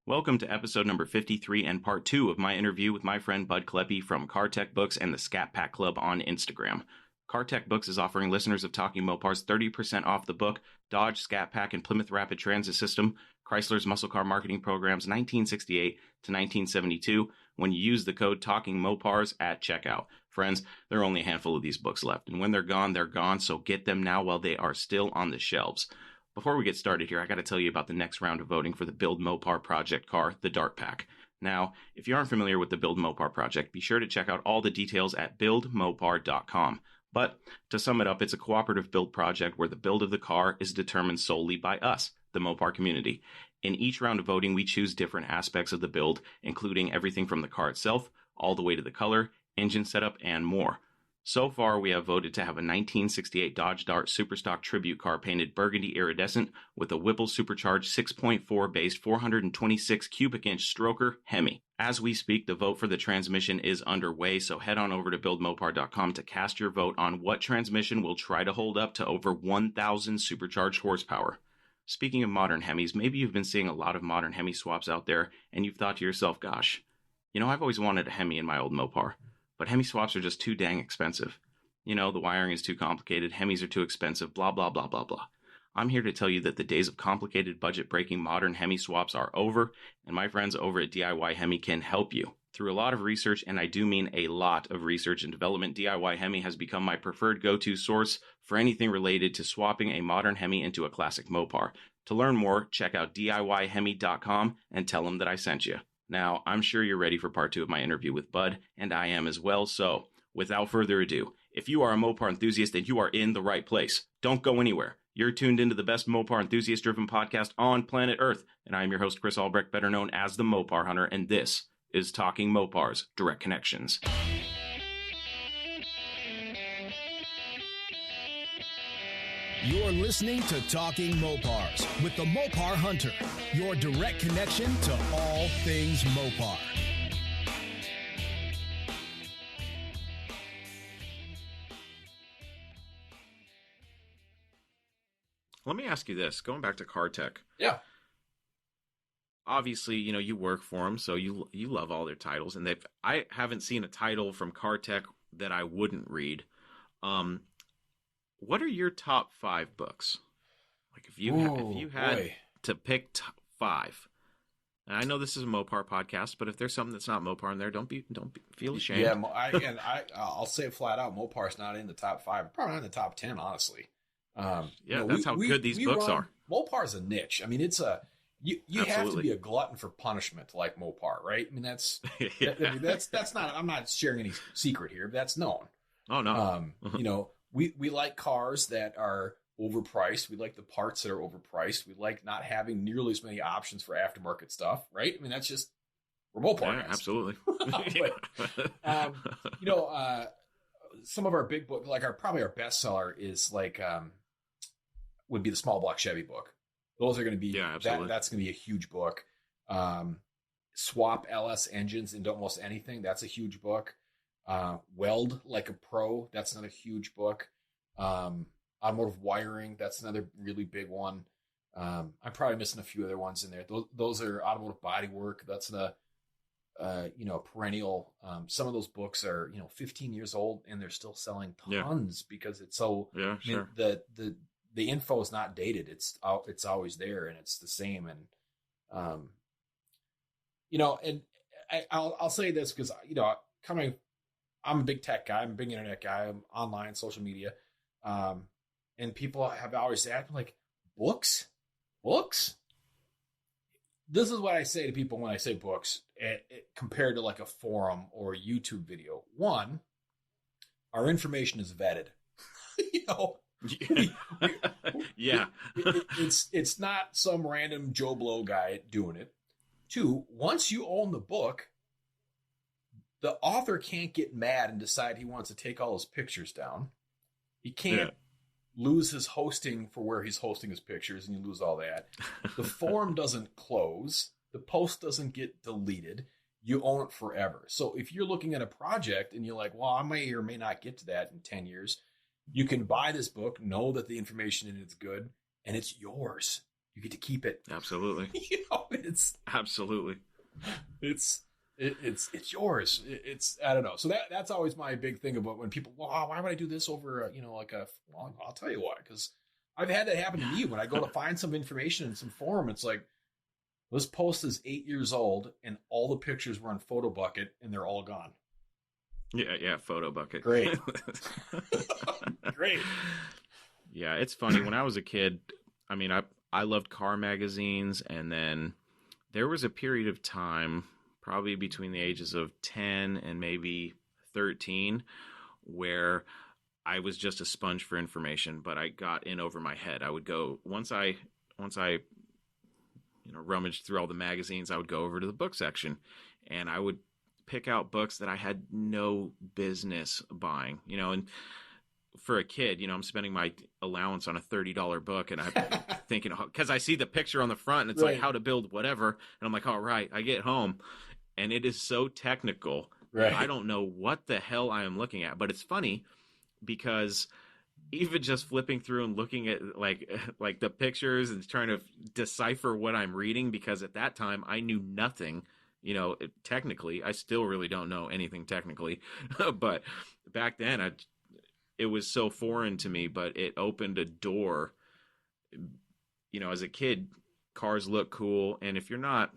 Welcome to episode number 53 and part 2 of my interview with my friend Bud Kleppe from Car Tech Books and the Scat Pack Club on Instagram. Car Tech Books is offering listeners of Talking Mopars 30% off the book, Dodge, Scat Pack, and Plymouth Rapid Transit System, Chrysler's Muscle Car Marketing Programs 1968 to 1972, when you use the code Talking Mopars at checkout. Friends, there are only a handful of these books left, and when they're gone, so get them now while they are still on the shelves. Before we get started here, I got to tell you about the next round of voting for the Build Mopar Project car, the Dart Pack. Now, if you aren't familiar with the Build Mopar Project, be sure to check out all the details at buildmopar.com. But to sum it up, it's a cooperative build project where the build of the car is determined solely by us, the Mopar community. In each round of voting, we choose different aspects of the build, including everything from the car itself, all the way to the color, engine setup, and more. So far, we have voted to have a 1968 Dodge Dart Superstock Tribute car painted burgundy iridescent with a Whipple supercharged 6.4 based 426 cubic inch stroker Hemi. As we speak, the vote for the transmission is underway, so head on over to buildmopar.com to cast your vote on what transmission will try to hold up to over 1,000 supercharged horsepower. Speaking of modern Hemis, maybe you've been seeing a lot of modern Hemi swaps out there, and you've thought to yourself, gosh, I've always wanted a Hemi in my old Mopar. But Hemi swaps are just too dang expensive. The wiring is too complicated, Hemis are too expensive, blah, blah, blah, blah, blah. I'm here to tell you that the days of complicated, budget-breaking modern Hemi swaps are over, and my friends over at DIY Hemi can help you. Through a lot of research, and I do mean a lot of research and development, DIY Hemi has become my preferred go-to source for anything related to swapping a modern Hemi into a classic Mopar. To learn more, check out DIYHemi.com and tell them that I sent you. Now, I'm sure you're ready for part 2 of my interview with Bud, and I am as well, so without further ado, if you are a Mopar enthusiast, then you are in the right place. Don't go anywhere. You're tuned into the best Mopar enthusiast-driven podcast on planet Earth, and I'm your host, Chris Albrecht, better known as the Mopar Hunter, and this is Talking Mopars, Direct Connections. You're listening to Talking Mopars with the Mopar Hunter, your direct connection to all things Mopar. Let me ask you this, going back to Car Tech. Yeah. Obviously, you work for them, so you love all their titles, and I haven't seen a title from Car Tech that I wouldn't read. What are your top 5 books? Like if you had to pick top 5, and I know this is a Mopar podcast, but if there's something that's not Mopar in there, don't feel ashamed. Yeah, I'll say it flat out. Mopar's not in the top 5, probably not in the top 10, honestly. That's how good these books are. Mopar's a niche. I mean, it's you have to be a glutton for punishment to like Mopar, right? I mean, that's not. I'm not sharing any secret here. That's known. Oh no. We like cars that are overpriced. We like the parts that are overpriced. We like not having nearly as many options for aftermarket stuff, right? I mean, that's just, we're Mopar guys. Absolutely. But, some of our big book, like probably our bestseller is would be the Small Block Chevy book. Those are going to be, that's going to be a huge book. Swap LS engines into almost anything. That's a huge book. Weld Like a Pro, that's another huge book. Automotive Wiring, that's another really big one. I'm probably missing a few other ones in there. Those are Automotive Body Work. That's the perennial. Some of those books are 15 years old and they're still selling tons because it's so. Yeah, sure. The info is not dated. It's always there and it's the same. And and I'll say this because I'm a big tech guy. I'm a big internet guy. I'm online, social media. And people have always asked me, like, books? This is what I say to people when I say books, compared to like a forum or a YouTube video. One, our information is vetted. Yeah. It's not some random Joe Blow guy doing it. Two, once you own the book, the author can't get mad and decide he wants to take all his pictures down. He can't lose his hosting for where he's hosting his pictures, and you lose all that. The forum doesn't close. The post doesn't get deleted. You own it forever. So if you're looking at a project and you're like, well, I may or may not get to that in 10 years, you can buy this book, know that the information in it's good, and it's yours. You get to keep it. Absolutely. It's absolutely. It's yours. It's I don't know. So that's always my big thing about when people, well, why would I do this over well, I'll tell you why, because I've had that happen to me when I go to find some information in some forum. It's like, this post is 8 years old and all the pictures were on Photo Bucket and they're all gone. Yeah, Photo Bucket. Great. Great. Yeah, it's funny. When I was a kid, I mean, I loved car magazines, and then there was a period of time, probably between the ages of 10 and maybe 13, where I was just a sponge for information, but I got in over my head. I would go, once I rummaged through all the magazines, I would go over to the book section, and I would pick out books that I had no business buying, and for a kid, I'm spending my allowance on a $30 book, and I'm thinking, because I see the picture on the front and it's like how to build whatever. And I'm like, all right, I get home and it is so technical. Right. I don't know what the hell I am looking at, but it's funny because even just flipping through and looking at like the pictures and trying to decipher what I'm reading, because at that time I knew nothing. Technically, I still really don't know anything technically, but back then it was so foreign to me, but it opened a door. As a kid, cars look cool. And if you're not,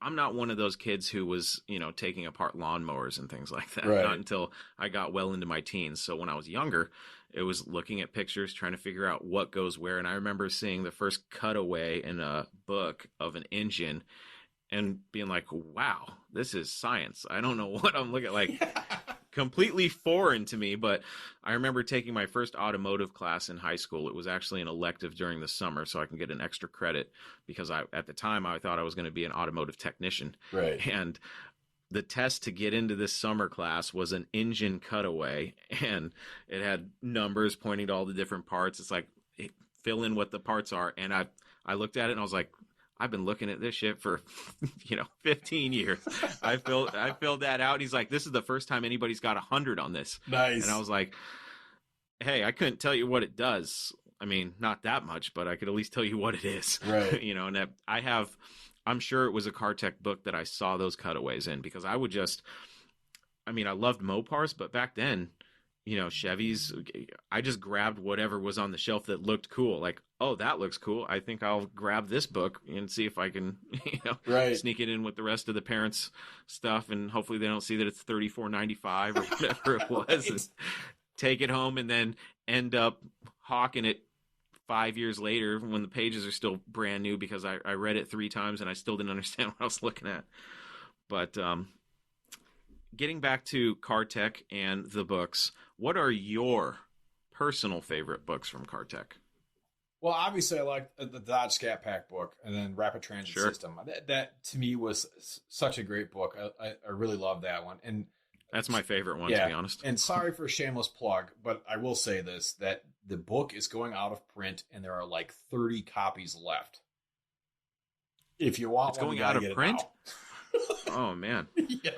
I'm not one of those kids who was, taking apart lawnmowers and things like that. Right. Not until I got well into my teens. So when I was younger, it was looking at pictures, trying to figure out what goes where. And I remember seeing the first cutaway in a book of an engine and being like, wow, this is science. I don't know what I'm looking at. Like, completely foreign to me. But I remember taking my first automotive class in high school. It was actually an elective during the summer, so I can get an extra credit, because at the time I thought I was going to be an automotive technician. Right. And the test to get into this summer class was an engine cutaway, and it had numbers pointing to all the different parts. It's like, fill in what the parts are. And I looked at it and I was like, I've been looking at this shit for, 15 years. I filled that out. He's like, this is the first time anybody's got 100 on this. Nice. And I was like, hey, I couldn't tell you what it does. I mean, not that much, but I could at least tell you what it is. Right. And I'm sure it was a CarTech book that I saw those cutaways in, because I loved Mopars, but back then, Chevys, I just grabbed whatever was on the shelf that looked cool. Like, oh, that looks cool. I think I'll grab this book and see if I can, sneak it in with the rest of the parents' stuff, and hopefully they don't see that it's $34.95 or whatever it was, right. And take it home and then end up hawking it 5 years later when the pages are still brand new, because I read it 3 times and I still didn't understand what I was looking at. But getting back to CarTech and the books, what are your personal favorite books from CarTech? Well, obviously, I like the Dodge Scat Pack book, and then Rapid Transit System. That to me was such a great book. I really love that one, and that's my favorite one, to be honest. And sorry for a shameless plug, but I will say this: that the book is going out of print, and there are like 30 copies left. If you want, it's going out of print. Oh man, yeah.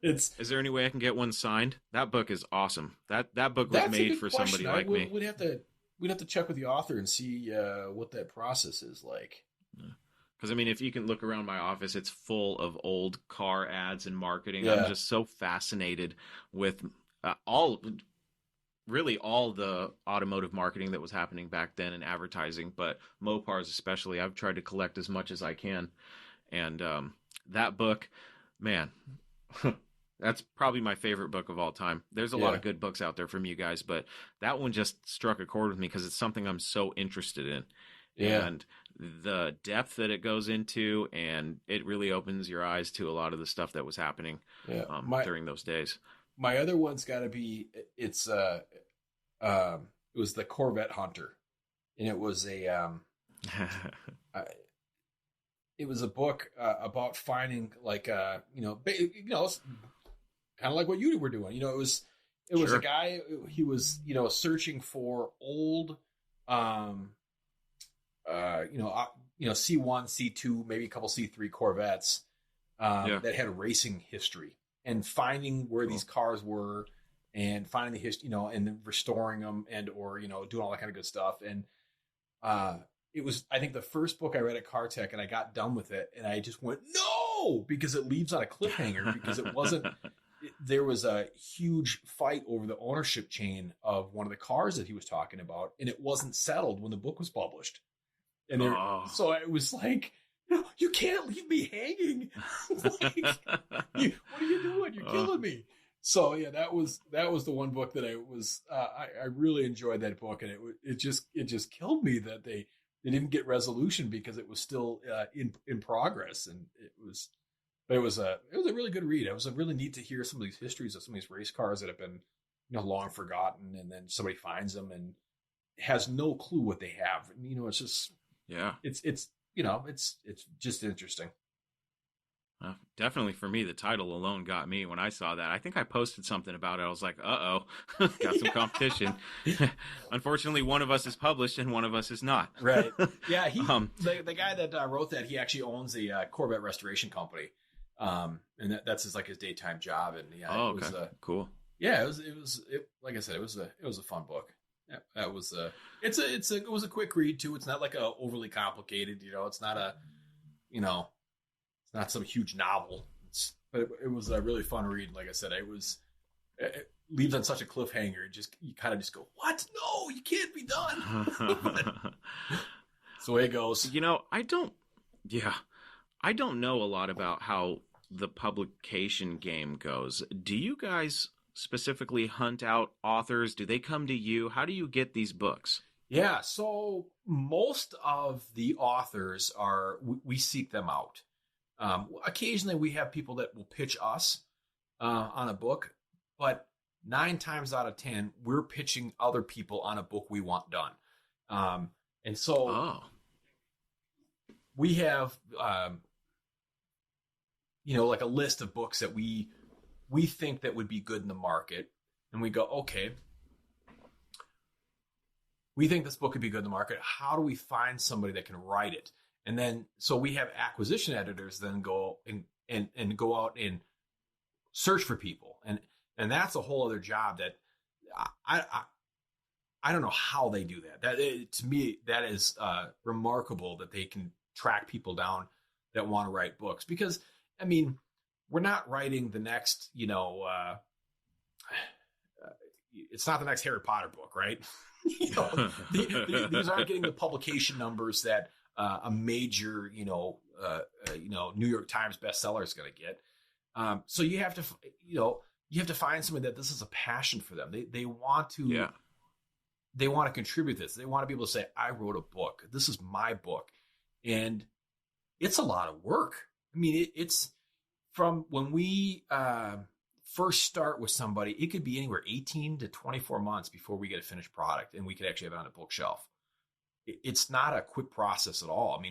Is there any way I can get one signed? That book is awesome. That book was made for somebody like me. We'd have to check with the author and see what that process is like. Because if you can look around my office, it's full of old car ads and marketing. Yeah. I'm just so fascinated with all the automotive marketing that was happening back then, and advertising, but Mopars especially. I've tried to collect as much as I can, and that book, man. That's probably my favorite book of all time. There's a lot of good books out there from you guys, but that one just struck a chord with me because it's something I'm so interested in. Yeah. And the depth that it goes into, and it really opens your eyes to a lot of the stuff that was happening during those days. My other one's got to be, it was the Corvette Hunter, and it was it was a book about finding kind of like what you were doing. It was a guy, he was, searching for old, C1, C2, maybe a couple C3 Corvettes that had racing history, and finding where these cars were, and finding the history, and then restoring them, and or doing all that kind of good stuff. And I think the first book I read at CarTech, and I got done with it and I just went, no, because it leaves on a cliffhanger because it wasn't, there was a huge fight over the ownership chain of one of the cars that he was talking about. And it wasn't settled when the book was published. And so it was like, no, you can't leave me hanging. Like, what are you doing? You're killing me. So yeah, that was the one book that I really enjoyed that book, and it just killed me that they didn't get resolution because it was still in progress, and it was a really good read. It was really neat to hear some of these histories of some of these race cars that have been long forgotten, and then somebody finds them and has no clue what they have. And, it's just it's just interesting. Definitely for me, the title alone got me when I saw that. I think I posted something about it. I was like, uh-oh, got some competition. Unfortunately, one of us is published and one of us is not. Right. Yeah, the guy that wrote that, he actually owns a Corvette restoration company. And that's his daytime job. And yeah, it was cool. Yeah, it was like I said, it was a fun book. Yeah, that was it was a quick read too. It's not like a overly complicated, it's not a, it's not some huge novel. But it was a really fun read. Like I said, it leaves on such a cliffhanger. You kind of just go, what? No, you can't be done. That's the way it goes. I don't know a lot about how the publication game goes. Do you guys specifically hunt out authors? Do they come to you? How do you get these books? Yeah, so most of the authors we seek them out. Occasionally we have people that will pitch us on a book, but 9 times out of 10, we're pitching other people on a book we want done. And so we have, like a list of books that we think that would be good in the market. And we go, okay, we think this book could be good in the market. How do we find somebody that can write it? And then, so we have acquisition editors then go and go out and search for people. And that's a whole other job that I don't know how they do that. To me, that is remarkable that they can track people down that want to write books. Because, we're not writing the next, it's not the next Harry Potter book, right? These aren't getting the publication numbers that a major, New York Times bestseller is going to get. So you have to, find somebody that this is a passion for them. They want to, they want to contribute this. They want to be able to say, I wrote a book. This is my book. And it's a lot of work. It's from when we first start with somebody, it could be anywhere 18 to 24 months before we get a finished product and we could actually have it on a bookshelf. It's not a quick process at all.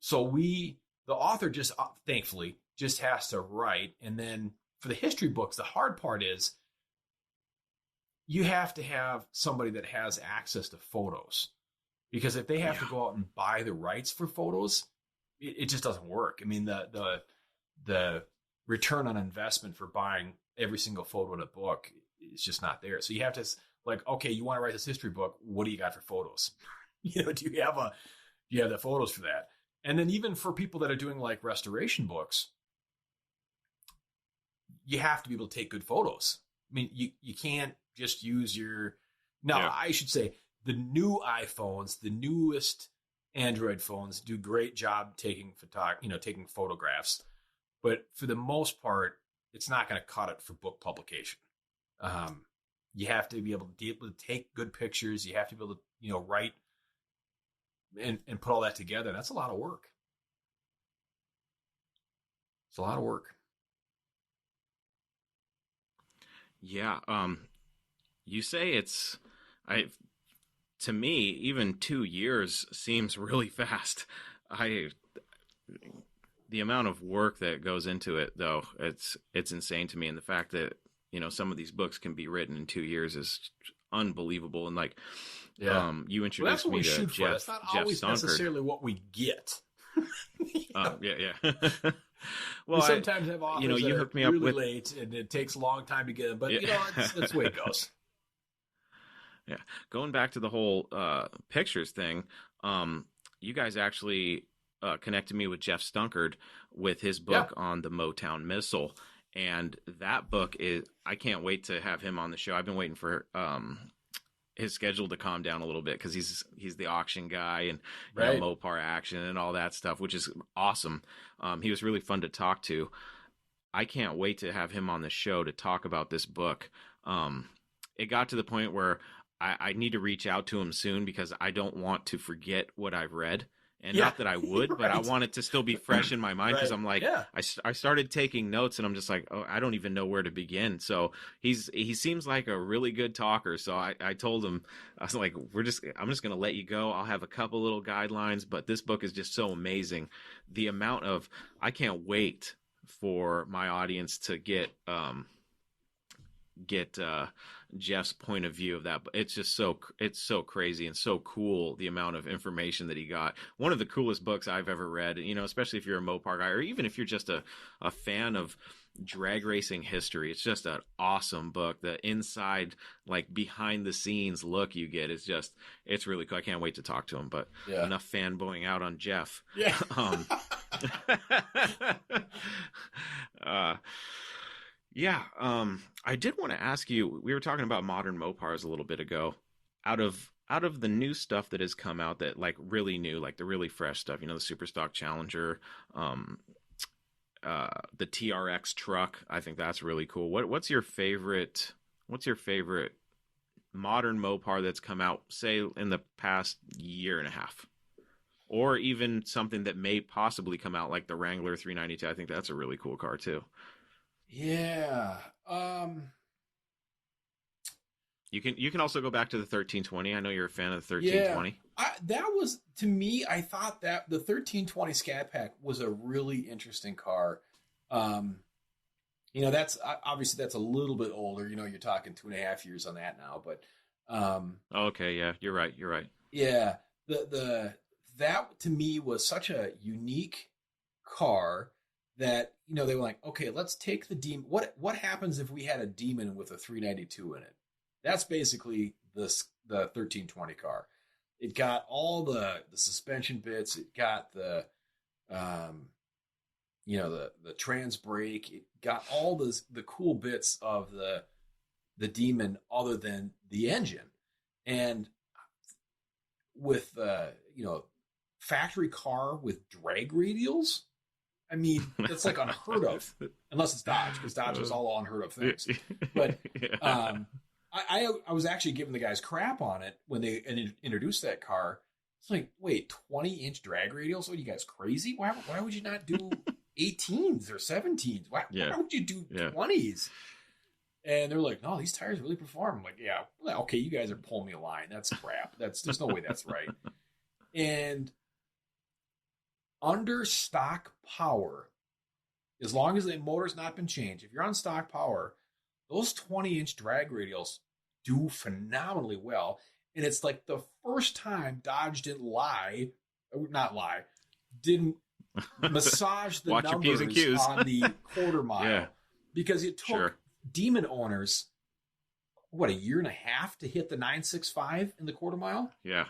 So the author just thankfully just has to write. And then for the history books, the hard part is you have to have somebody that has access to photos, because if they have to go out and buy the rights for photos, it just doesn't work. The return on investment for buying every single photo in a book is just not there. So you have to okay, you want to write this history book. What do you got for photos? Do you have the photos for that? And then even for people that are doing restoration books, you have to be able to take good photos. You can't just use I should say the new iPhones, the newest Android phones do a great job taking photographs. But for the most part, it's not going to cut it for book publication. You have to be able to take good pictures. You have to be able to, write and put all that together. That's a lot of work. It's a lot of work. Yeah. You say to me, even 2 years seems really fast. The amount of work that goes into it, though, it's insane to me. And the fact that, some of these books can be written in 2 years is unbelievable. And you introduced me to Jeff. That's not always necessarily what we get. Yeah. Well, we sometimes have authors you hooked me up really late, and it takes a long time to get them. But that's the way it goes. Yeah, going back to the whole pictures thing. you guys actually connected me with Jeff Stunkard with his book on the Motown Missile. And that book is, I can't wait to have him on the show. I've been waiting for his schedule to calm down a little bit because he's the auction guy and Mopar action and all that stuff, which is awesome. He was really fun to talk to. I can't wait to have him on the show to talk about this book. It got to the point where I need to reach out to him soon because I don't want to forget what I've read. And not that I would, but I want it to still be fresh in my mind because I'm like, I started taking notes and I'm just like, oh, I don't even know where to begin. So he seems like a really good talker. So I told him, I was like, I'm just going to let you go. I'll have a couple little guidelines, but this book is just so amazing. The amount of, I can't wait for my audience to get Jeff's point of view of that. It's just it's so crazy and so cool, the amount of information that he got. One of the coolest books I've ever read, especially if you're a Mopar guy or even if you're just a fan of drag racing history. It's just an awesome book. The inside, like behind the scenes look you get is just, it's really cool. I can't wait to talk to him, but enough fanboying out on Jeff. Yeah. I did want to ask you, we were talking about modern Mopars a little bit ago. Out of the new stuff that has come out that like really new, like the really fresh stuff, the Superstock Challenger, the TRX truck, I think that's really cool. What's your favorite modern Mopar that's come out, say, in the past year and a half? Or even something that may possibly come out like the Wrangler 392. I think that's a really cool car too. Yeah. You can also go back to the 1320. I know you're a fan of the 1320. That was, to me, I thought that the 1320 Scat Pack was a really interesting car. That's obviously that's a little bit older. You're talking 2.5 years on that now, but okay, yeah, you're right. Yeah, that to me was such a unique car that they were like, okay, let's take the Demon. What happens if we had a Demon with a 392 in it? That's basically the 1320 car. It got all the suspension bits. It got the trans brake. It got all the cool bits of the Demon, other than the engine. And with factory car with drag radials, I mean, that's like unheard of, unless it's Dodge, because Dodge is all unheard of things. But I was actually giving the guys crap on it when they introduced that car. It's like, wait, 20-inch drag radials? What are you guys crazy? Why would you not do 18s or 17s? Why would you do 20s? And they're like, no, these tires really perform. I'm like, yeah, well, okay, you guys are pulling me a line. That's crap. There's no way that's right. And under stock power, as long as the motor's not been changed, if you're on stock power, those 20-inch drag radials do phenomenally well. And it's like the first time Dodge didn't massage the numbers on the quarter mile. Yeah. Because it took Demon owners, a year and a half to hit the 965 in the quarter mile? Yeah.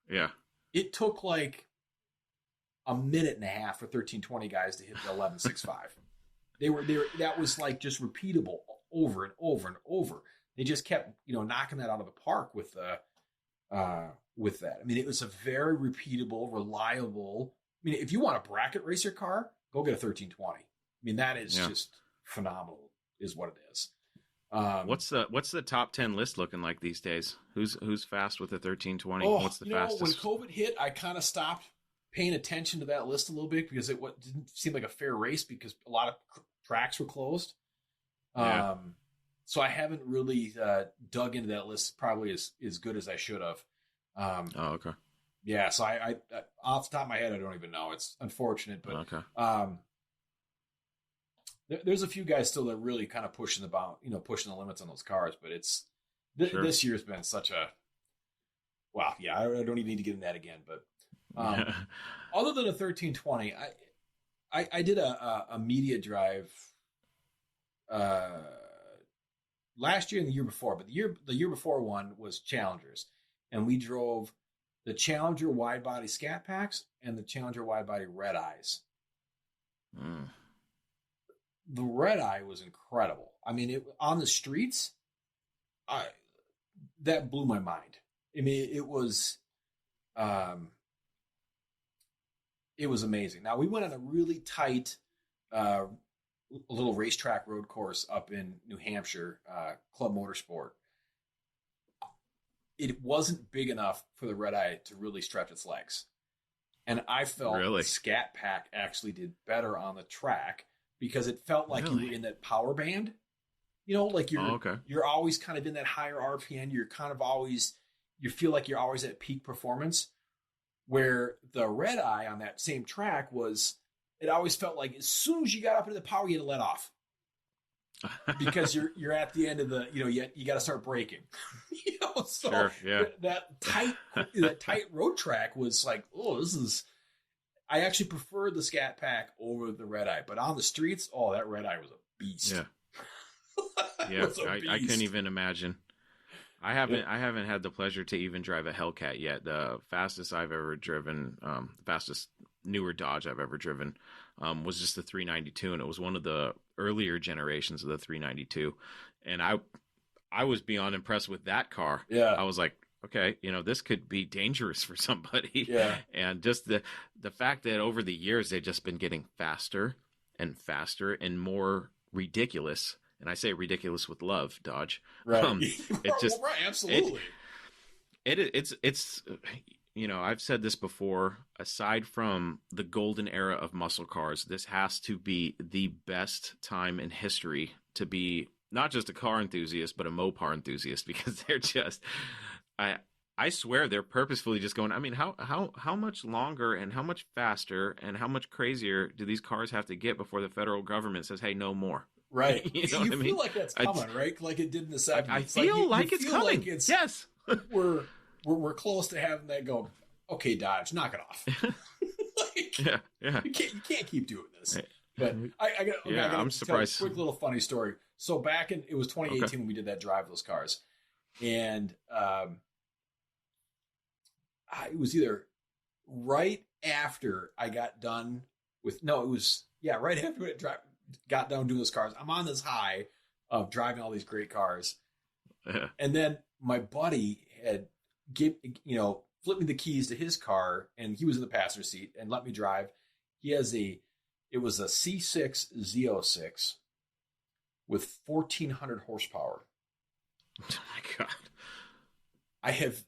Yeah. It took like a minute and a half for 1320 guys to hit the 1165. They were that was like just repeatable over and over and over. They just kept, knocking that out of the park with that. I mean, it was a very repeatable, reliable. I mean, if you want a bracket racer car, go get a 1320. I mean, that is just phenomenal, is what it is. What's the top 10 list looking like these days? Who's fast with the 1320? What's the fastest? When COVID hit, I kind of stopped paying attention to that list a little bit because it didn't seem like a fair race because a lot of tracks were closed. Yeah. So I haven't really dug into that list probably as good as I should have. Okay. Yeah, so I off the top of my head, I don't even know. It's unfortunate, but okay. There's a few guys still that really kind of pushing the limits on those cars. But it's this year's been such a I don't even need to get in that again. But other than a 1320, I did a media drive last year and the year before, but the year before one was Challengers, and we drove the Challenger wide body Scat Packs and the Challenger wide body Red Eyes. The Red Eye was incredible. I mean, on the streets, that blew my mind. I mean, it was amazing. Now, we went on a really tight little racetrack road course up in New Hampshire, Club Motorsport. It wasn't big enough for the Red Eye to really stretch its legs. And I felt the Scat Pack actually did better on the track because it felt like you were in that power band. You know, like you're always kind of in that higher RPM. You're kind of always, you feel like you're always at peak performance. Where the Red Eye on that same track it always felt like as soon as you got up into the power, you had to let off. Because you're at the end of the, you got to start braking. So sure, yeah. that tight road track was like, I actually preferred the Scat Pack over the Red Eye, but on the streets, that Red Eye was a beast. Yeah. Yeah, I couldn't even imagine. I haven't had the pleasure to even drive a Hellcat yet. The fastest I've ever driven, the fastest newer Dodge I've ever driven, was just the 392, and it was one of the earlier generations of the 392. And I was beyond impressed with that car. Yeah, I was like, okay, this could be dangerous for somebody. Yeah, and just the fact that over the years they've just been getting faster and faster and more ridiculous. And I say ridiculous with love, Dodge. Right. It just right, absolutely. It's I've said this before. Aside from the golden era of muscle cars, this has to be the best time in history to be not just a car enthusiast, but a Mopar enthusiast, because they're just, I swear they're purposefully just going, I mean, how much longer and how much faster and how much crazier do these cars have to get before the federal government says, hey, no more? Right. You feel like that's coming, right? Like it did in the 70s. I feel like it's coming. Yes. We're close to having that go, okay, Dodge, knock it off. Yeah. You can't keep doing this. But I got I'm surprised. Quick little funny story. So it was 2018 when we did that drive those cars. And it was either right after I got done right after I got done doing those cars. I'm on this high of driving all these great cars. And then my buddy had flipped me the keys to his car, and he was in the passenger seat and let me drive. It was a C6 Z06 with 1,400 horsepower. Oh my God. I have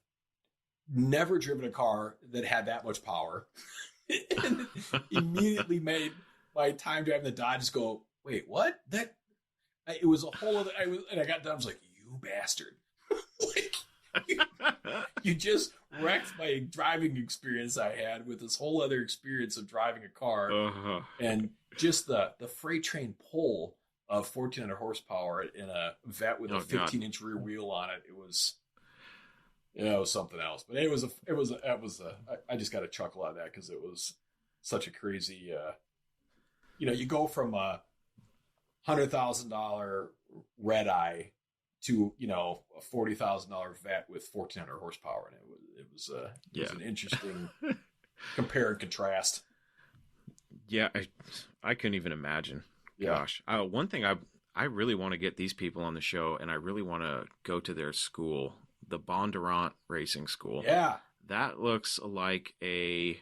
never driven a car that had that much power. And immediately made my time driving the Dodge go, wait, what? It was a whole other, and I got done, I was like, you bastard. You just wrecked my driving experience I had with this whole other experience of driving a car. Uh-huh. And just the freight train pull of 1,400 horsepower in a Vet with a 15-inch rear wheel on it. It was something else. But I just got a chuckle out of that because it was such a crazy, you go from a $100,000 Red Eye to, a $40,000 Vet with 1,400 horsepower. And it was an interesting compare and contrast. Yeah. I couldn't even imagine. Yeah. Gosh. One thing I really want to get these people on the show, and I really want to go to their school, the Bondurant Racing School. Yeah. That looks like a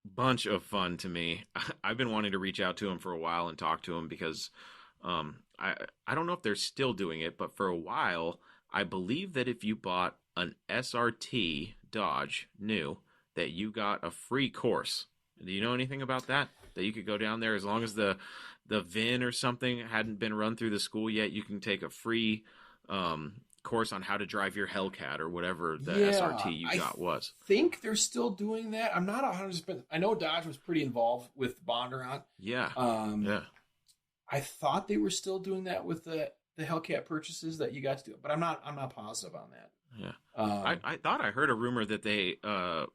bunch of fun to me. I've been wanting to reach out to them for a while and talk to them because I don't know if they're still doing it, but for a while, I believe that if you bought an SRT Dodge new, that you got a free course. Do you know anything about that? That you could go down there as long as the VIN or something hadn't been run through the school yet, you can take a free course on how to drive your Hellcat or whatever the SRT you got was. I think they're still doing that. I'm not 100%. I know Dodge was pretty involved with Bondurant. Yeah. I thought they were still doing that with the Hellcat purchases that you got to do, but I'm not positive on that. Yeah. I thought I heard a rumor that they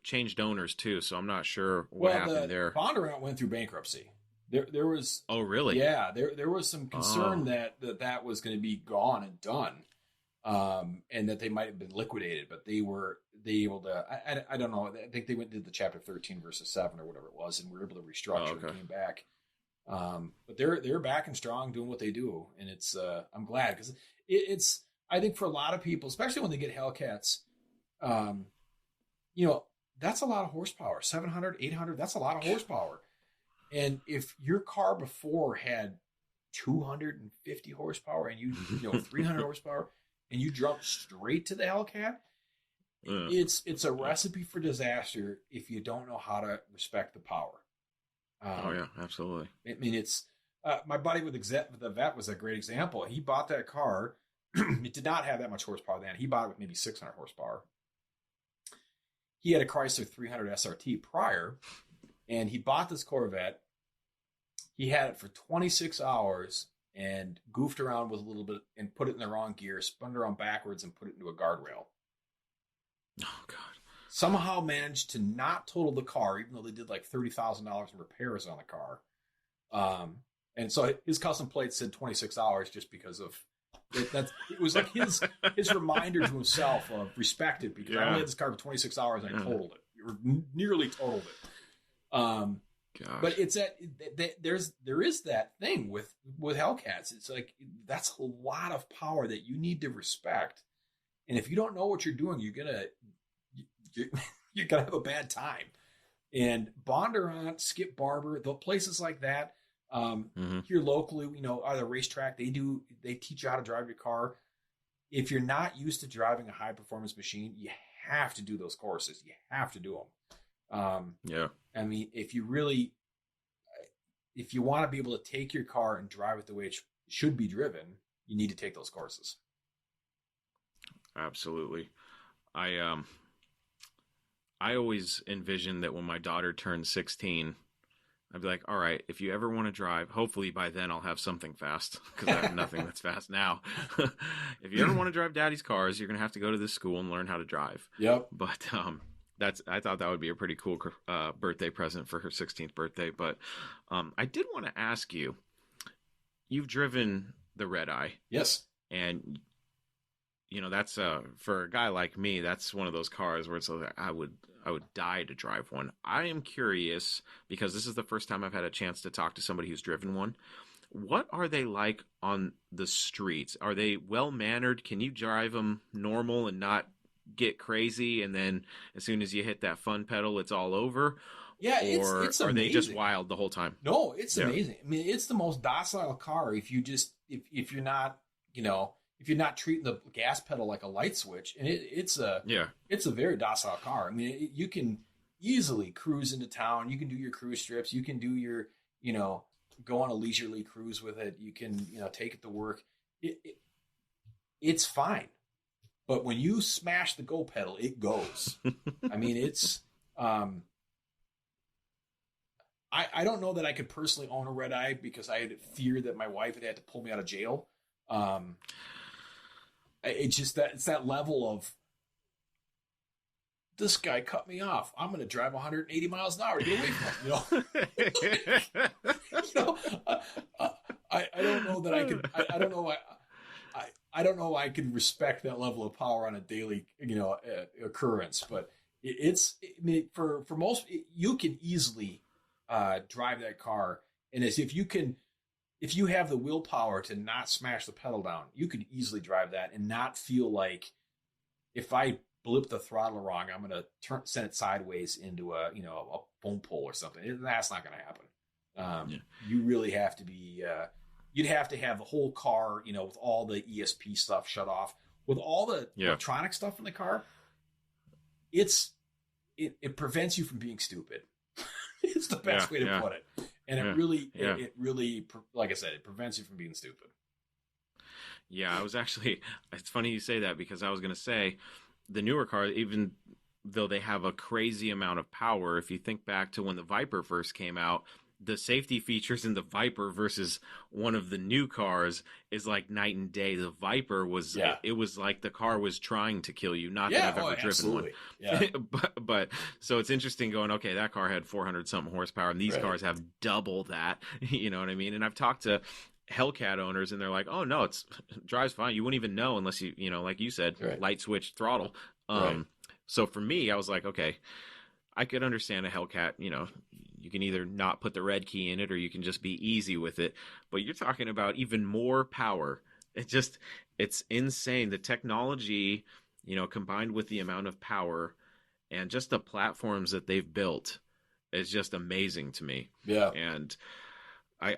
changed owners too, so I'm not sure what happened there. Bondurant went through bankruptcy. There was. Oh, really? Yeah. There was some concern that was going to be gone and done. and that they might have been liquidated, but they able to. I don't know. I think they went and did the Chapter 13 versus 7 or whatever it was, and were able to restructure and came back. But they're back and strong, doing what they do, and it's I'm glad, because it's I think for a lot of people, especially when they get Hellcats, that's a lot of horsepower. 700, 800, that's a lot of horsepower. And if your car before had 250 horsepower and you 300 horsepower and you jump straight to the Hellcat, it's a recipe for disaster if you don't know how to respect the power. Absolutely. I mean, it's my buddy with the Vet was a great example. He bought that car. It did not have that much horsepower then. He bought it with maybe 600 horsepower. He had a Chrysler 300 SRT prior, and he bought this Corvette. He had it for 26 hours and goofed around with a little bit and put it in the wrong gear, spun it around backwards and put it into a guardrail. Oh, God. Somehow managed to not total the car, even though they did like $30,000 in repairs on the car. And so his custom plate said 26 hours just because of it. It was like his reminder to himself of respect it, because I only had this car for 26 hours and I totaled it, or nearly totaled it. But it's there is that thing with Hellcats. It's like, that's a lot of power that you need to respect. And if you don't know what you're doing, you're gonna have a bad time. And Bondurant, Skip Barber, the places like that, here locally, at the racetrack, they teach you how to drive your car. If you're not used to driving a high performance machine, you have to do those courses. You have to do them. I mean, if you want to be able to take your car and drive it the way it should be driven, you need to take those courses. Absolutely. I always envisioned that when my daughter turned 16, I'd be like, all right, if you ever want to drive, hopefully by then I'll have something fast, because I have nothing that's fast now. If you ever want to drive daddy's cars, you're going to have to go to this school and learn how to drive. Yep. But I thought that would be a pretty cool birthday present for her 16th birthday. But I did want to ask you, you've driven the Red Eye. Yes. And that's for a guy like me, that's one of those cars where it's like, I would die to drive one. I am curious, because this is the first time I've had a chance to talk to somebody who's driven one. What are they like on the streets? Are they well-mannered? Can you drive them normal and not get crazy, and then as soon as you hit that fun pedal, it's all over? Yeah, it's amazing. Are they just wild the whole time? No, it's amazing. I mean, it's the most docile car if you're not, if you're not treating the gas pedal like a light switch. And it's a very docile car. I mean, you can easily cruise into town. You can do your cruise strips. You can do your, go on a leisurely cruise with it. You can, take it to work. It's fine. But when you smash the go pedal, it goes. I mean, it's, I don't know that I could personally own a Red Eye, because I had feared that my wife had to pull me out of jail. It's just it's that level of, this guy cut me off, I'm going to drive 180 miles an hour to get away from him. I don't know that I could. I don't know. I don't know. I can respect that level of power on a daily, occurrence. But for most, you can easily drive that car, and as if you have the willpower to not smash the pedal down, you could easily drive that and not feel like, if I blip the throttle wrong, I'm going to send it sideways into a foam pole or something. That's not going to happen. You really have to be. You'd have to have the whole car, with all the ESP stuff shut off, with all the electronic stuff in the car. It prevents you from being stupid. It's the best way to put it. And it really, like I said, it prevents you from being stupid. Yeah, it's funny you say that, because I was going to say, the newer cars, even though they have a crazy amount of power, if you think back to when the Viper first came out, the safety features in the Viper versus one of the new cars is like night and day. The Viper was, it was like the car was trying to kill you. Not that I've ever driven one. Yeah. but so it's interesting going, okay, that car had 400 something horsepower and these cars have double that, you know what I mean? And I've talked to Hellcat owners, and they're like, oh no, it drives fine. You wouldn't even know unless you know, like you said, right. light switch throttle. Right. So for me, I was like, okay, I could understand a Hellcat, you know, you can either not put the red key in it or you can just be easy with it. But you're talking about even more power. It's insane. The technology, you know, combined with the amount of power and just the platforms that they've built is just amazing to me. Yeah. And I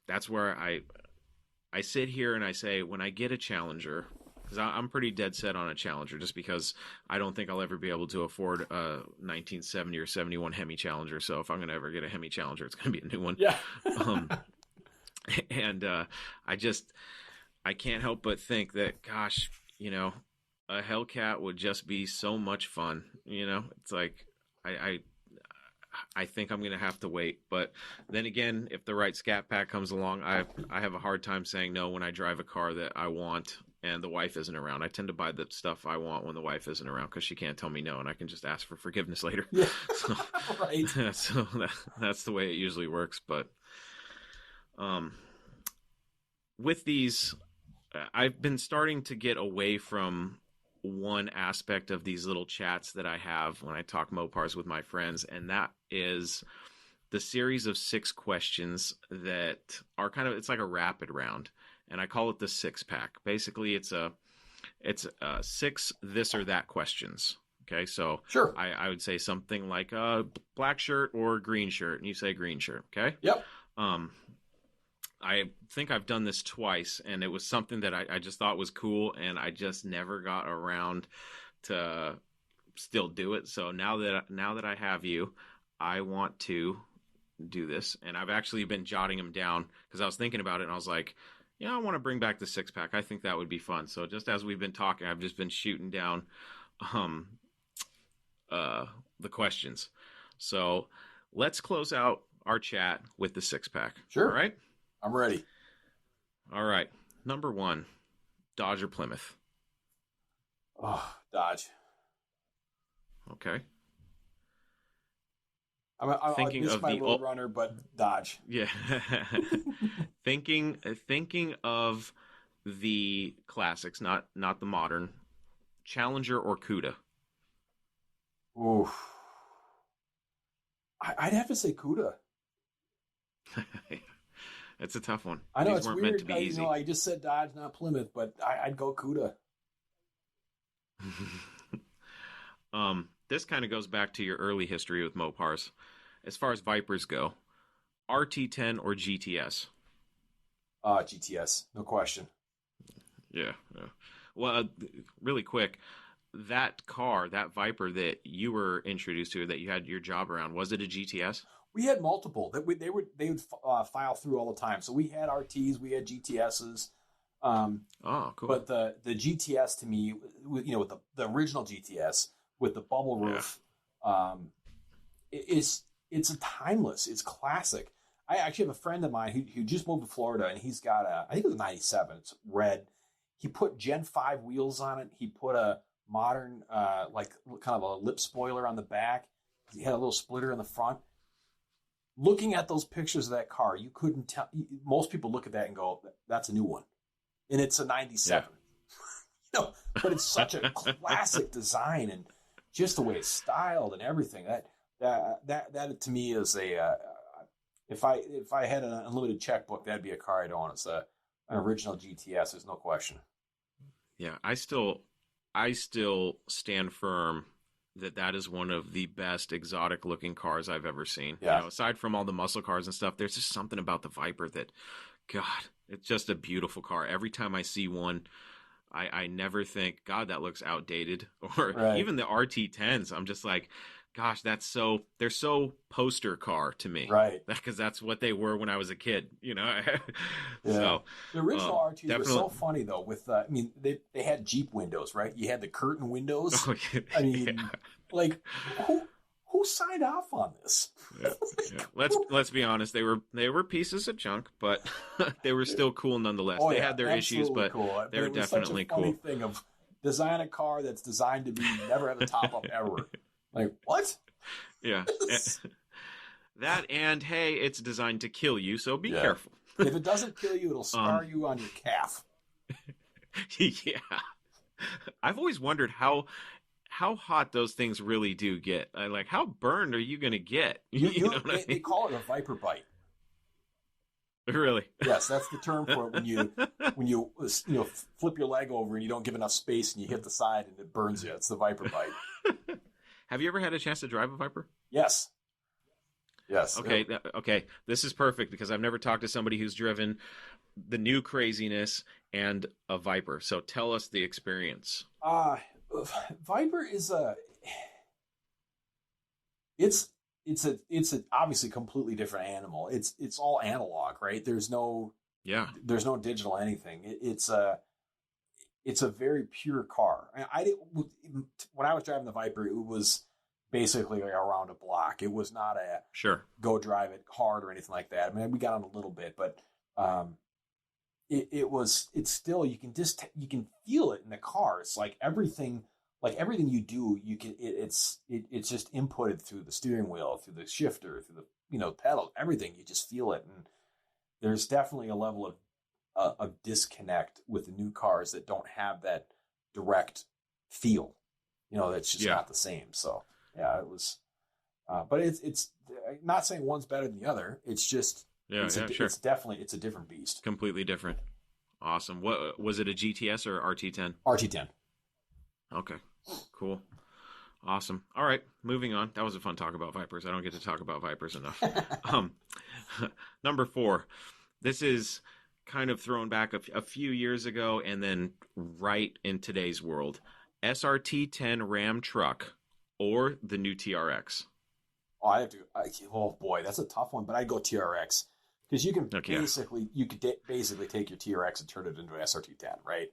that's where I sit here and I say, when I get a Challenger, because I'm pretty dead set on a Challenger, just because I don't think I'll ever be able to afford a 1970 or 71 Hemi Challenger. So if I'm going to ever get a Hemi Challenger, it's going to be a new one. Yeah. And I can't help but think that, gosh, you know, a Hellcat would just be so much fun. You know, it's like I think I'm going to have to wait. But then again, if the right Scat Pack comes along, I have a hard time saying no when I drive a car that I want and the wife isn't around. I tend to buy the stuff I want when the wife isn't around because she can't tell me no, and I can just ask for forgiveness later. Yeah. So, Right. So that's the way it usually works. But with these, I've been starting to get away from one aspect of these little chats that I have when I talk Mopars with my friends, and that is the series of 6 questions that are kind of, it's like a rapid round, and I call it the 6-pack. Basically, it's 6 this or that questions. Okay, so sure. I would say something like black shirt or green shirt, and you say green shirt. Okay. Yep. I think I've done this twice, and it was something that I just thought was cool, and I just never got around to still do it. So now that I have you, I want to do this, and I've actually been jotting them down because I was thinking about it, and I was like, yeah, I want to bring back the 6-pack. I think that would be fun. So just as we've been talking, I've just been shooting down the questions. So let's close out our chat with the 6-pack. Sure. All right? I'm ready. All right. Number 1, Dodge or Plymouth? Oh, Dodge. Okay. I'm thinking of my the Road Runner, but Dodge. Yeah. thinking of the classics, not the modern. Challenger or Cuda? Ooh. I'd have to say Cuda. It's a tough one. I know These it's weren't weird. meant to be easy. I just said Dodge, not Plymouth, but I'd go Cuda. This kind of goes back to your early history with Mopars. As far as Vipers go, RT10 or GTS? GTS, no question. Yeah. Well, really quick, that car, that Viper that you were introduced to, that you had your job around, was it a GTS? We had multiple. They would file through all the time. So we had RTs, we had GTSs. Oh, cool. But the GTS to me, with the original GTS with the bubble roof, it's a timeless. It's classic. I actually have a friend of mine who just moved to Florida, and he's got I think it was a 97. It's red. He put Gen 5 wheels on it. He put a modern, like kind of a lip spoiler on the back. He had a little splitter in the front. Looking at those pictures of that car, you couldn't tell. Most people look at that and go, "That's a new one," and it's a 97. Yeah. But it's such a classic design, and just the way it's styled and everything. That to me is a. If I had an unlimited checkbook, that'd be a car I'd own. It's an original GTS. There's no question. Yeah, I still stand firm that is one of the best exotic looking cars I've ever seen. Yeah. Aside from all the muscle cars and stuff, there's just something about the Viper that, God, it's just a beautiful car. Every time I see one, I never think, God, that looks outdated. Or right. Even the RT10s, I'm just like, gosh, they're so poster car to me. Right. Because that's what they were when I was a kid, Yeah. So the original RTs definitely. were so funny though. With they had Jeep windows, right? You had the curtain windows. Oh, yeah. I mean, like who signed off on this? Yeah. Let's be honest. They were pieces of junk, but they were still cool nonetheless. They had their issues, but cool. they were definitely such a funny thing of design a car that's designed to be never have a top up ever. Like, what? Yeah. That and, hey, it's designed to kill you, so be careful. If it doesn't kill you, it'll scar you on your calf. Yeah. I've always wondered how hot those things really do get. Like, how burned are you going to get? They call it a viper bite. Really? Yes, that's the term for it when you flip your leg over and you don't give enough space and you hit the side and it burns you. It's the viper bite. Have you ever had a chance to drive a Viper? Yes. Okay. This is perfect because I've never talked to somebody who's driven the new craziness and a Viper. So tell us the experience. Viper is it's a obviously completely different animal. It's all analog, right? There's no digital anything. It's a very pure car. When I was driving the Viper, it was basically like around a block. It was not a go drive it hard or anything like that. I mean, we got on a little bit, but it's still, you can feel it in the car. It's like everything you do, it's just inputted through the steering wheel, through the shifter, through the pedal, everything. You just feel it, and there's definitely a level of disconnect with the new cars that don't have that direct feel. That's just not the same. So yeah, it was, but it's not saying one's better than the other. It's just it's a different beast. Completely different. Awesome. What was it? A GTS or RT10? RT10. Okay. Cool. Awesome. All right. Moving on. That was a fun talk about Vipers. I don't get to talk about Vipers enough. Number 4. This is kind of thrown back a few years ago and then right in today's world. SRT10 Ram truck or the new TRX? Oh boy, that's a tough one, but I'd go TRX because you can basically take your TRX and turn it into an SRT10, right?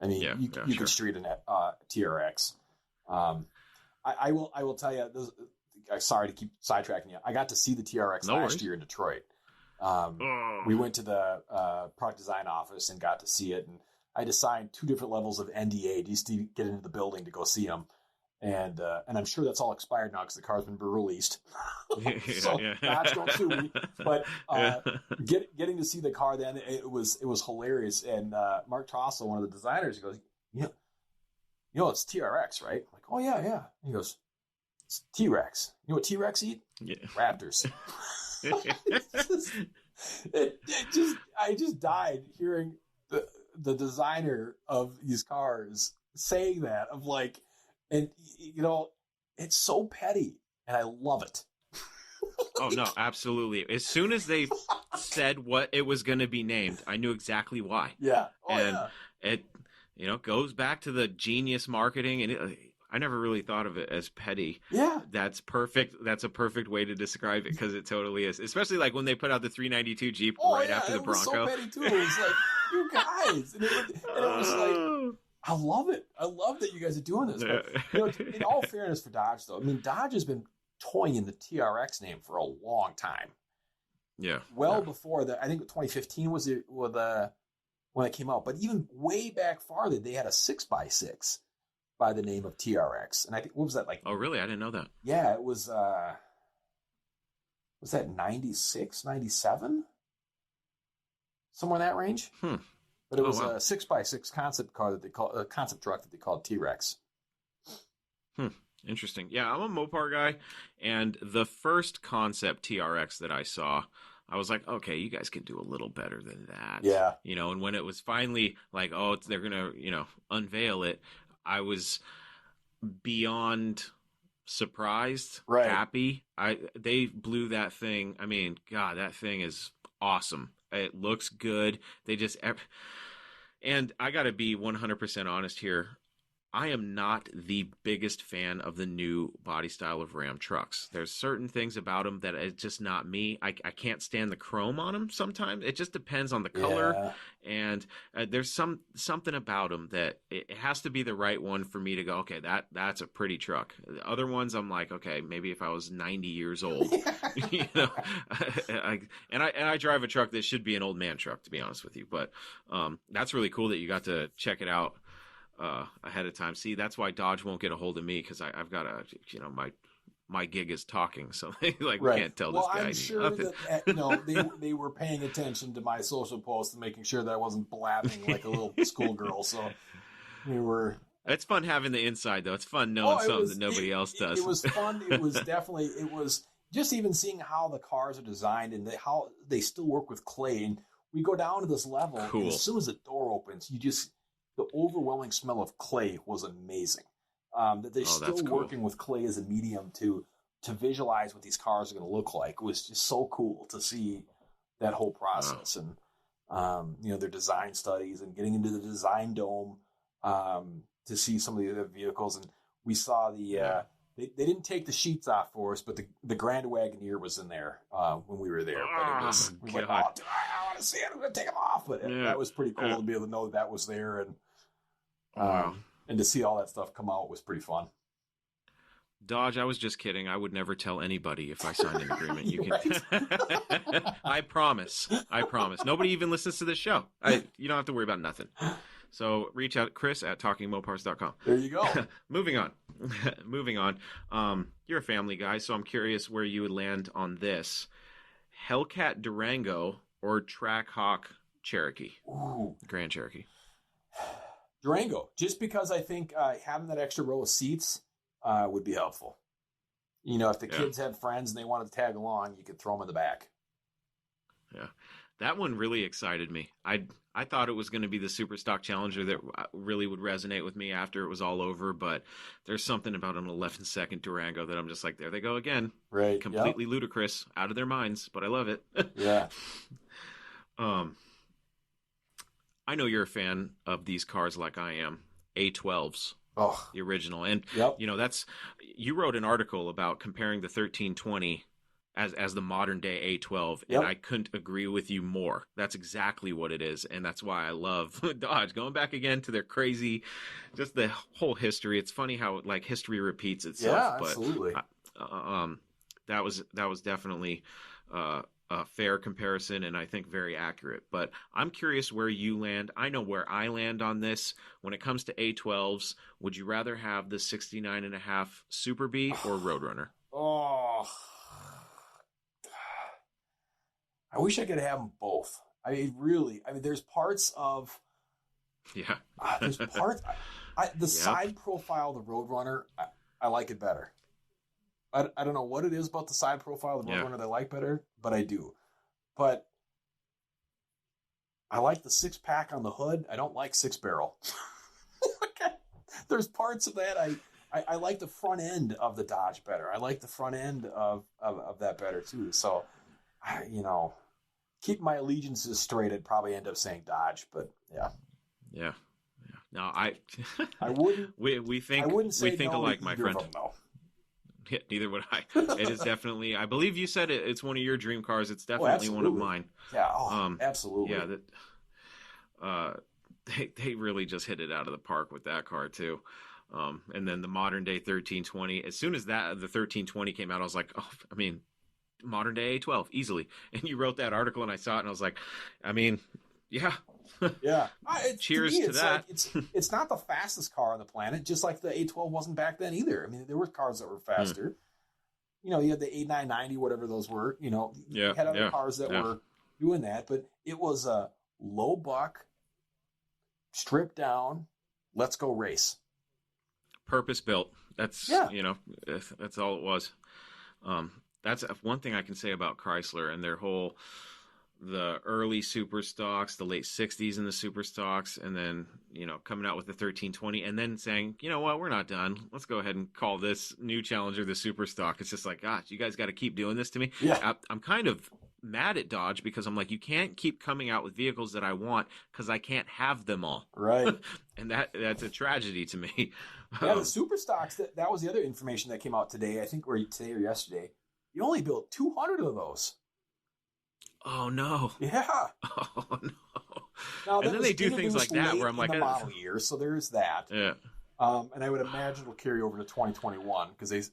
I mean, you can street a TRX. I will tell you. Sorry to keep sidetracking you. I got to see the TRX last year in Detroit. We went to the product design office and got to see it, and I had to sign 2 different levels of NDA just to get into the building to go see them. And I'm sure that's all expired now because the car's been released. So Dodge, don't sue me. But getting to see the car then, it was hilarious. And Mark Tossell, one of the designers, he goes, it's TRX, right? I'm like, oh yeah. And he goes, it's T-Rex. You know what T-Rex eat? Yeah. Raptors. I just died hearing the designer of these cars saying that, of like, and it's so petty and I love it. Oh no, absolutely. As soon as they said what it was going to be named, I knew exactly why. Yeah. It goes back to the genius marketing, and I never really thought of it as petty. Yeah. That's perfect. That's a perfect way to describe it because it totally is. Especially like when they put out the 392 Jeep after the Bronco. It was so petty too. It was like, you guys. And it was like, I love it. I love that you guys are doing this. But, in all fairness for Dodge, though, I mean, Dodge has been toying in the TRX name for a long time. Yeah. Before that, I think 2015 was when it came out. But even way back farther, they had a 6x6 by the name of TRX. And I think, what was that like? Oh, really? I didn't know that. Yeah, it was that 96, 97? Somewhere in that range? But it was a 6x6 concept car that they call a concept truck that they called T-Rex. Interesting. Yeah, I'm a Mopar guy, and the first concept TRX that I saw, I was like, okay, you guys can do a little better than that. Yeah. And when it was finally like, they're gonna, unveil it, I was beyond surprised, happy. They blew that thing. I mean, God, that thing is awesome. It looks good. And I got to be 100% honest here. I am not the biggest fan of the new body style of Ram trucks. There's certain things about them that it's just not me. I can't stand the chrome on them sometimes. It just depends on the color. And there's something about them that it has to be the right one for me to go, okay, that's a pretty truck. The other ones, I'm like, okay, maybe if I was 90 years old, and I drive a truck that should be an old man truck, to be honest with you. But that's really cool that you got to check it out ahead of time. See, that's why Dodge won't get a hold of me, because I've got my my gig is talking, so they we can't tell well, this guy I'm sure nothing. that they were paying attention to my social posts and making sure that I wasn't blabbing like a little schoolgirl. So we were. It's fun having the inside, though. It's fun knowing something that nobody else does. It was fun. It was definitely. It was just even seeing how the cars are designed and how they still work with clay. And we go down to this level, and as soon as the door opens, the overwhelming smell of clay was amazing. That they're still working with clay as a medium to visualize what these cars are going to look like was just so cool to see that whole process. And their design studies and getting into the design dome to see some of the other vehicles. And we saw they didn't take the sheets off for us, but the Grand Wagoneer was in there when we were there. But it was I want to see it. I'm going to take them off. But that was pretty cool to be able to know that was there. And and to see all that stuff come out was pretty fun. Dodge, I was just kidding. I would never tell anybody if I signed an agreement. You can. I promise. Nobody even listens to this show. You don't have to worry about nothing. So reach out, Chris at talkingmopars.com. There you go. Moving on. You're a family guy, so I'm curious where you would land on this: Hellcat Durango or Trackhawk Cherokee? Ooh. Grand Cherokee. Durango, just because I think having that extra row of seats would be helpful. If the kids had friends and they wanted to tag along, you could throw them in the back. Yeah, that one really excited me. I thought it was going to be the Super Stock Challenger that really would resonate with me after it was all over, but there's something about an 11-second Durango that I'm just like, there they go again. Right. Completely ludicrous, out of their minds, but I love it. Yeah. I know you're a fan of these cars like I am. A12s. Oh. The original. And, you wrote an article about comparing the 1320 as the modern day A12, and I couldn't agree with you more. That's exactly what it is, and that's why I love Dodge. Going back again to their crazy, just the whole history. It's funny how history repeats itself. Yeah, absolutely. But that was definitely a fair comparison, and I think very accurate. But I'm curious where you land. I know where I land on this. When it comes to A12s, would you rather have the 69.5 Super B or Roadrunner? Oh, I wish I could have them both. There's parts of... Yeah. There's parts... the side profile of the Roadrunner, I like it better. I don't know what it is about the side profile of the Roadrunner that I like better, but I do. But I like the 6-pack on the hood. I don't like 6-barrel. There's parts of that I like the front end of the Dodge better. I like the front end of that better too. So, keep my allegiances straight. I'd probably end up saying Dodge, but yeah. Yeah. No, I wouldn't. we think no alike, my friend. Them, no. Yeah, neither would I. It is definitely. I believe you said it's one of your dream cars. It's definitely one of mine. Yeah. Absolutely. Yeah. They really just hit it out of the park with that car too. And then the modern day 1320. As soon as the 1320 came out, I was like, modern day A12 easily. And you wrote that article, and I saw it, and I was like, yeah. Yeah. Cheers to that. It's not the fastest car on the planet, just like the A12 wasn't back then either. There were cars that were faster. You had the A990, whatever those were. You had other cars that were doing that, but it was a low buck, stripped down, let's go race. Purpose built. That's that's all it was. That's one thing I can say about Chrysler and their whole. The early super stocks, the late 60s in the super stocks, and then, coming out with the 1320 and then saying, you know what, we're not done. Let's go ahead and call this new Challenger the super stock. It's just like, gosh, you guys got to keep doing this to me. Yeah. I'm kind of mad at Dodge because I'm like, you can't keep coming out with vehicles that I want because I can't have them all. Right. And that's a tragedy to me. Yeah, the super stocks, that was the other information that came out today, I think, or today or yesterday. You only built 200 of those. Oh no! Yeah. Oh no! Now, and then they do things like that where I'm like, the model year, so there is that. Yeah. And I would imagine it'll carry over to 2021 because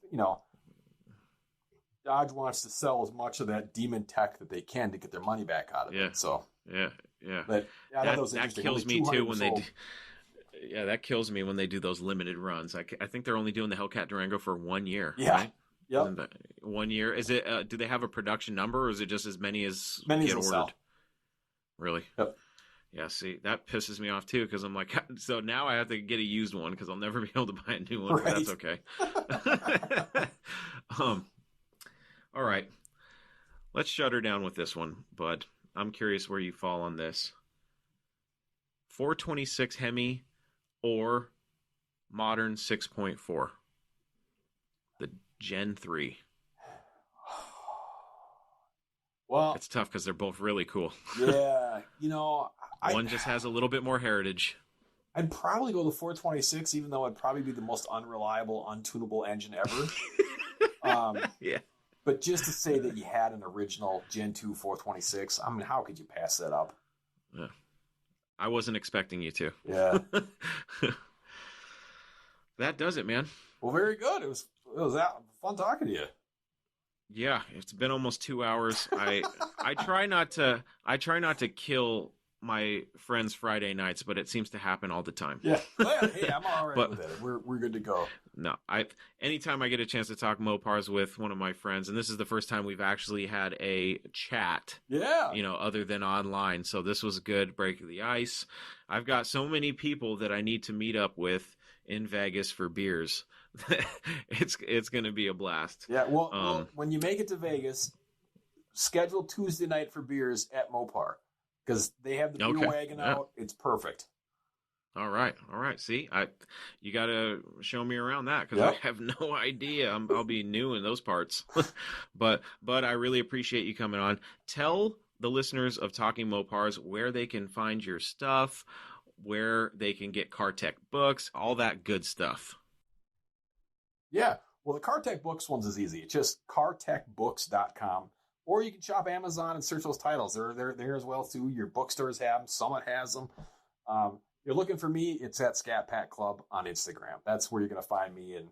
Dodge wants to sell as much of that demon tech that they can to get their money back out of it. So yeah. But that kills me too when they. That kills me when they do those limited runs. I think they're only doing the Hellcat Durango for 1 year. Yeah. Right? Yep. 1 year. Is it? Do they have a production number, or is it just as many as get ordered? Sell. Really? Yep. Yeah. See, that pisses me off too, because I'm like, so now I have to get a used one because I'll never be able to buy a new one. Right. But that's okay. All right. Let's shut her down with this one, Bud. I'm curious where you fall on this. 426 Hemi or modern 6.4? The Gen 3. Well, it's tough because they're both really cool. Yeah, one just has a little bit more heritage. I'd probably go the 426, even though it'd probably be the most unreliable, untunable engine ever. Yeah. But just to say that you had an original Gen 2 426, I mean, how could you pass that up? Yeah. I wasn't expecting you to. Yeah. That does it, man. Well, very good. It was fun talking to you. Yeah, it's been almost 2 hours. I try not to kill my friends' Friday nights, but it seems to happen all the time. Yeah. Well, hey, I'm all right with it. We're good to go. No, anytime I get a chance to talk Mopars with one of my friends, and this is the first time we've actually had a chat. Yeah. Other than online. So this was a good break of the ice. I've got so many people that I need to meet up with in Vegas for beers. It's going to be a blast. Yeah. Well, when you make it to Vegas, schedule Tuesday night for beers at Mopar. Because they have the beer wagon out. It's perfect. All right. See, you got to show me around that because I have no idea. I'll be new in those parts. but I really appreciate you coming on. Tell the listeners of Talking Mopars where they can find your stuff, where they can get CarTech books, all that good stuff. Yeah. Well, the CarTech books ones is easy. It's just cartechbooks.com. Or you can shop Amazon and search those titles. They're there as well, too. Your bookstores have them. Summit has them. You're looking for me, it's at Scat Pack Club on Instagram. That's where you're going to find me and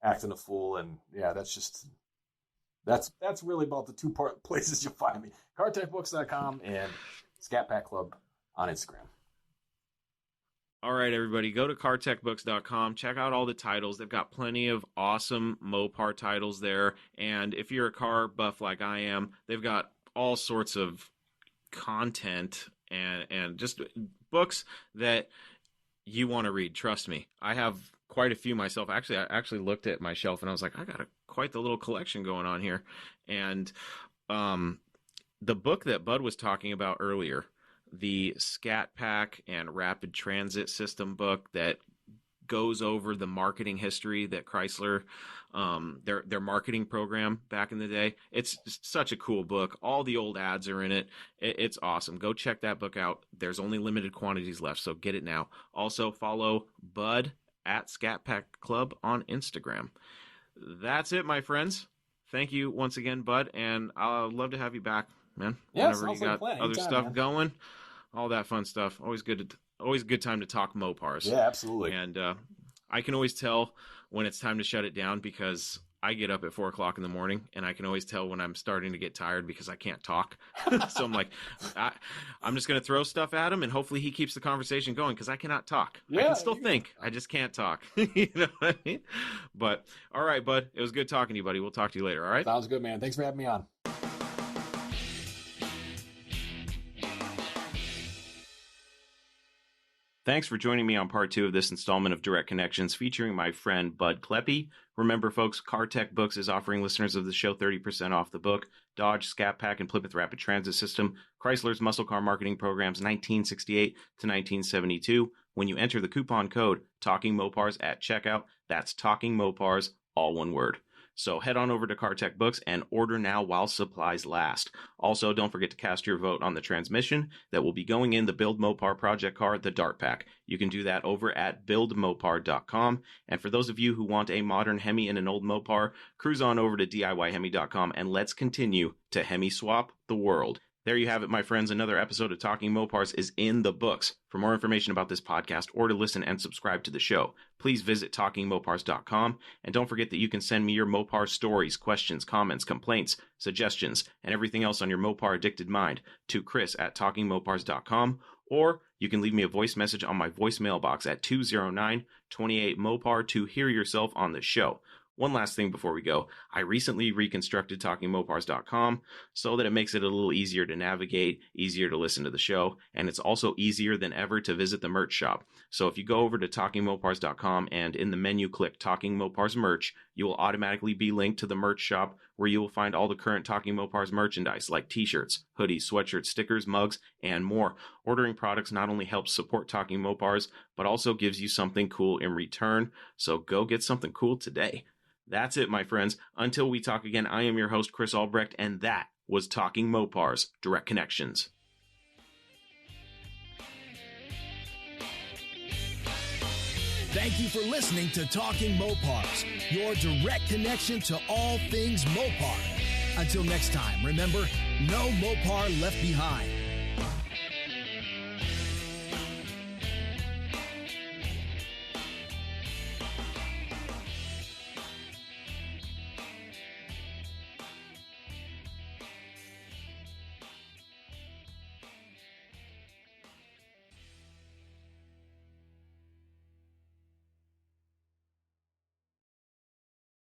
acting a fool. And, yeah, that's really about the two places you'll find me. CarTechBooks.com and Scat Pack Club on Instagram. All right, everybody, go to cartechbooks.com. Check out all the titles. They've got plenty of awesome Mopar titles there. And if you're a car buff like I am, they've got all sorts of content and just books that you want to read. Trust me. I have quite a few myself. Actually, I actually looked at my shelf and I was like, I got quite the little collection going on here. And the book that Bud was talking about earlier, the Scat Pack and Rapid Transit System book that goes over the marketing history that Chrysler, their marketing program back in the day. It's such a cool book. All the old ads are in it. It's awesome. Go check that book out. There's only limited quantities left, so get it now. Also follow Bud at Scat Pack Club on Instagram. That's it, my friends. Thank you once again, Bud, and I'd love to have you back, man. Yeah, whenever you got other stuff going. All that fun stuff. Always good time to talk Mopars. Yeah, absolutely. And I can always tell when it's time to shut it down because I get up at 4 o'clock in the morning, and I can always tell when I'm starting to get tired because I can't talk. So I'm like, I'm just going to throw stuff at him, and hopefully he keeps the conversation going because I cannot talk. Yeah, I can still think. I just can't talk. You know what I mean? But all right, Bud. It was good talking to you, buddy. We'll talk to you later, all right? Sounds good, man. Thanks for having me on. Thanks for joining me on part 2 of this installment of Direct Connections featuring my friend Bud Kleppe. Remember, folks, CarTech Books is offering listeners of the show 30% off the book, Dodge, Scat Pack, and Plymouth Rapid Transit System, Chrysler's Muscle Car Marketing Programs 1968 to 1972. When you enter the coupon code Talking Mopars at checkout, that's Talking Mopars, all one word. So head on over to CarTech Books and order now while supplies last. Also, don't forget to cast your vote on the transmission that will be going in the Build Mopar project car, the Dart Pack. You can do that over at buildmopar.com. And for those of you who want a modern Hemi and an old Mopar, cruise on over to DIYHemi.com and let's continue to Hemi swap the world. There you have it, my friends. Another episode of Talking Mopars is in the books. For more information about this podcast or to listen and subscribe to the show, please visit TalkingMopars.com. And don't forget that you can send me your Mopar stories, questions, comments, complaints, suggestions, and everything else on your Mopar addicted mind to Chris at TalkingMopars.com. Or you can leave me a voice message on my voicemail box at 209-28-MOPAR to hear yourself on the show. One last thing before we go. I recently reconstructed TalkingMopars.com so that it makes it a little easier to navigate, easier to listen to the show, and it's also easier than ever to visit the merch shop. So if you go over to TalkingMopars.com and in the menu click Talking Mopars Merch, you will automatically be linked to the merch shop where you will find all the current Talking Mopars merchandise like t-shirts, hoodies, sweatshirts, stickers, mugs, and more. Ordering products not only helps support Talking Mopars, but also gives you something cool in return. So go get something cool today. That's it, my friends. Until we talk again, I am your host, Chris Albrecht, and that was Talking Mopars, Direct Connections. Thank you for listening to Talking Mopars, your direct connection to all things Mopar. Until next time, remember, no Mopar left behind.